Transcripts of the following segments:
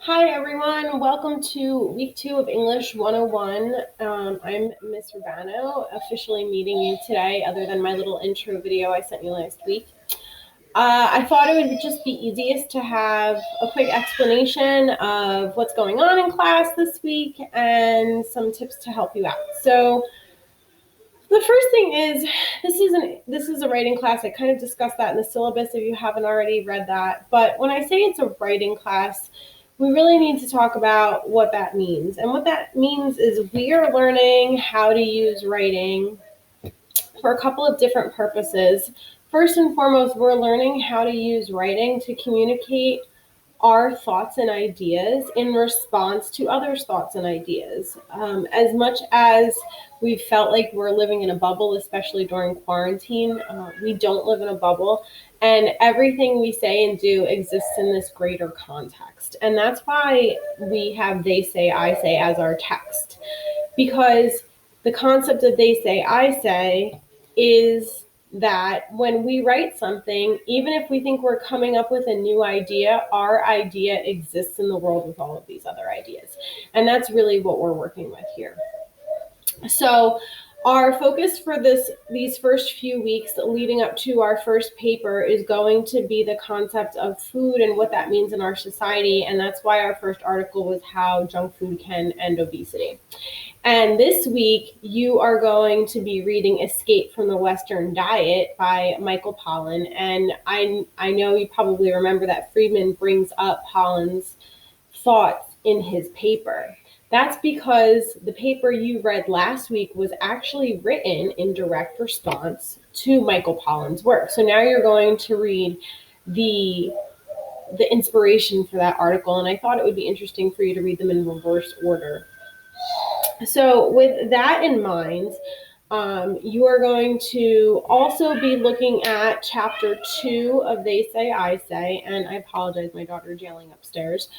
Hi everyone, welcome to week 2 of English 101. I'm Miss Urbano, officially meeting you today, other than my little intro video I sent you last week. I thought it would just be easiest to have a quick explanation of what's going on in class this week and some tips to help you out. So the first thing is, this is a writing class. I kind of discussed that in the syllabus if you haven't already read that. But when I say it's a writing class, we really need to talk about what that means. And what that means is we are learning how to use writing for a couple of different purposes. First and foremost, we're learning how to use writing to communicate our thoughts and ideas in response to others' thoughts and ideas. As much as we felt like we're living in a bubble, especially during quarantine, we don't live in a bubble. And everything we say and do exists in this greater context. And that's why we have they say, I say as our text. Because the concept of they say, I say is that when we write something, even if we think we're coming up with a new idea, our idea exists in the world with all of these other ideas. And that's really what we're working with here. So our focus for these first few weeks leading up to our first paper is going to be the concept of food and what that means in our society. And that's why our first article was how junk food can end obesity. And this week, you are going to be reading Escape from the Western Diet by Michael Pollan. And I know you probably remember that Friedman brings up Pollan's thoughts in his paper. That's because the paper you read last week was actually written in direct response to Michael Pollan's work. So now you're going to read the inspiration for that article. And I thought it would be interesting for you to read them in reverse order. So with that in mind, you are going to also be looking at chapter 2 of They Say, I Say, and I apologize, my daughter is yelling upstairs.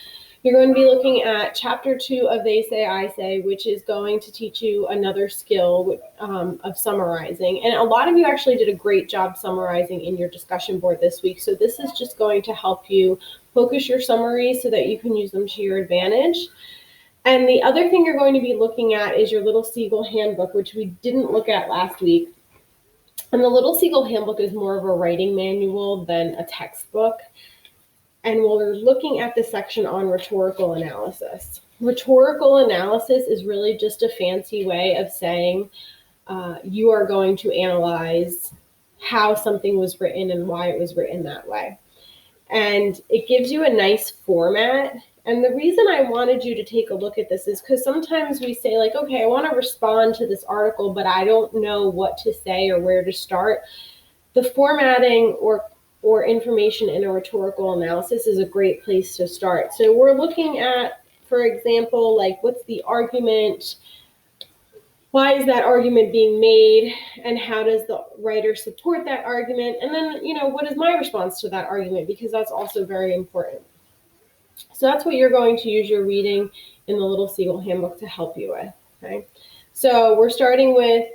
You're going to be looking at chapter 2 of They Say, I Say, which is going to teach you another skill of summarizing. And a lot of you actually did a great job summarizing in your discussion board this week. So this is just going to help you focus your summaries so that you can use them to your advantage. And the other thing you're going to be looking at is your Little Seagull Handbook, which we didn't look at last week. And the Little Seagull Handbook is more of a writing manual than a textbook. And we're looking at the section on rhetorical analysis. Rhetorical analysis is really just a fancy way of saying you are going to analyze how something was written and why it was written that way. And it gives you a nice format. And the reason I wanted you to take a look at this is because sometimes we say like, okay, I want to respond to this article, but I don't know what to say or where to start. The formatting or information in a rhetorical analysis is a great place to start. So we're looking at, for example, like what's the argument? Why is that argument being made, and how does the writer support that argument? And then, what is my response to that argument? Because that's also very important. So that's what you're going to use your reading in the Little Seagull Handbook to help you with, okay? So we're starting with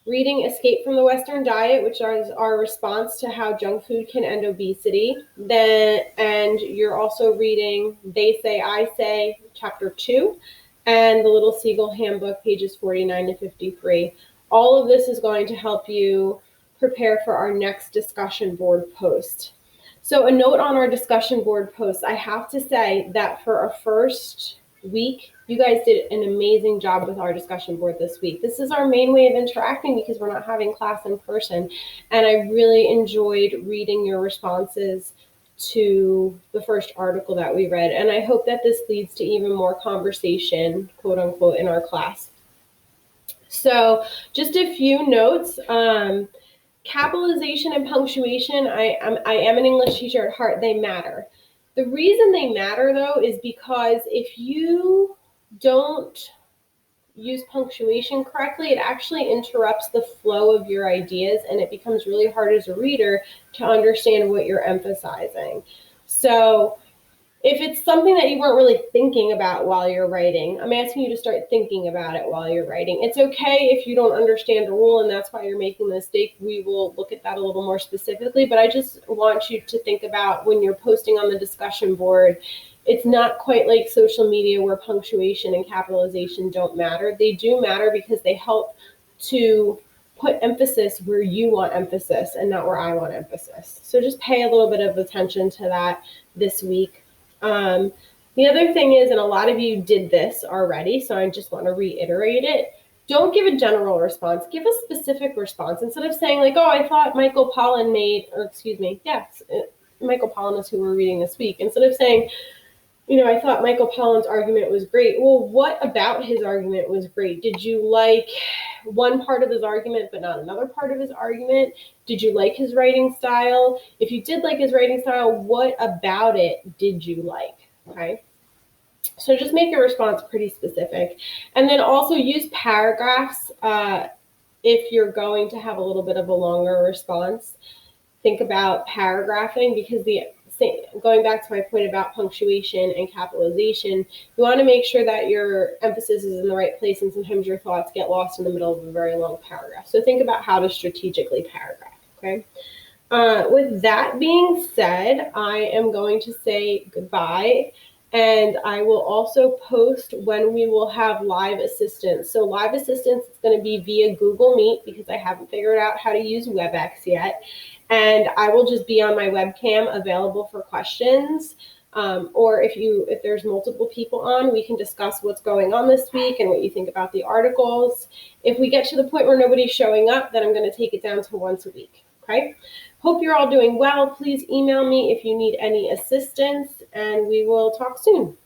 reading Escape from the Western Diet, which is our response to how junk food can end obesity. And you're also reading They Say, I Say, chapter 2, and the Little Seagull Handbook, pages 49 to 53. All of this is going to help you prepare for our next discussion board post. So a note on our discussion board post, I have to say that for our first week, you guys did an amazing job with our discussion board this week. This is our main way of interacting because we're not having class in person. And I really enjoyed reading your responses to the first article that we read. And I hope that this leads to even more conversation, quote unquote, in our class. So just a few notes. Capitalization and punctuation, I am an English teacher at heart, they matter. The reason they matter, though, is because if you don't use punctuation correctly, it actually interrupts the flow of your ideas, and it becomes really hard as a reader to understand what you're emphasizing. So If it's something that you weren't really thinking about while you're writing, I'm asking you to start thinking about it while you're writing. It's okay if you don't understand a rule and that's why you're making the mistake. We will look at that a little more specifically, but I just want you to think about when you're posting on the discussion board, it's not quite like social media where punctuation and capitalization don't matter. They do matter because they help to put emphasis where you want emphasis and not where I want emphasis. So just pay a little bit of attention to that this week. The other thing is, and a lot of you did this already, so I just want to reiterate it. Don't give a general response. Give a specific response. Instead of saying like, oh, I thought Michael Pollan made, or excuse me, yes, Michael Pollan is who we're reading this week. Instead of saying, I thought Michael Pollan's argument was great. Well, what about his argument was great? Did you like one part of his argument but not another part of his argument? Did you like his writing style? If you did like his writing style, what about it did you like? Okay. So just make your response pretty specific. And then also use paragraphs if you're going to have a little bit of a longer response. Think about paragraphing because going back to my point about punctuation and capitalization, you want to make sure that your emphasis is in the right place, and sometimes your thoughts get lost in the middle of a very long paragraph. So think about how to strategically paragraph, okay? With that being said, I am going to say goodbye, and I will also post when we will have live assistance. So live assistance is going to be via Google Meet because I haven't figured out how to use WebEx yet. And I will just be on my webcam available for questions. Or if there's multiple people on, we can discuss what's going on this week and what you think about the articles. If we get to the point where nobody's showing up, then I'm going to take it down to once a week. Okay. Hope you're all doing well. Please email me if you need any assistance, and we will talk soon.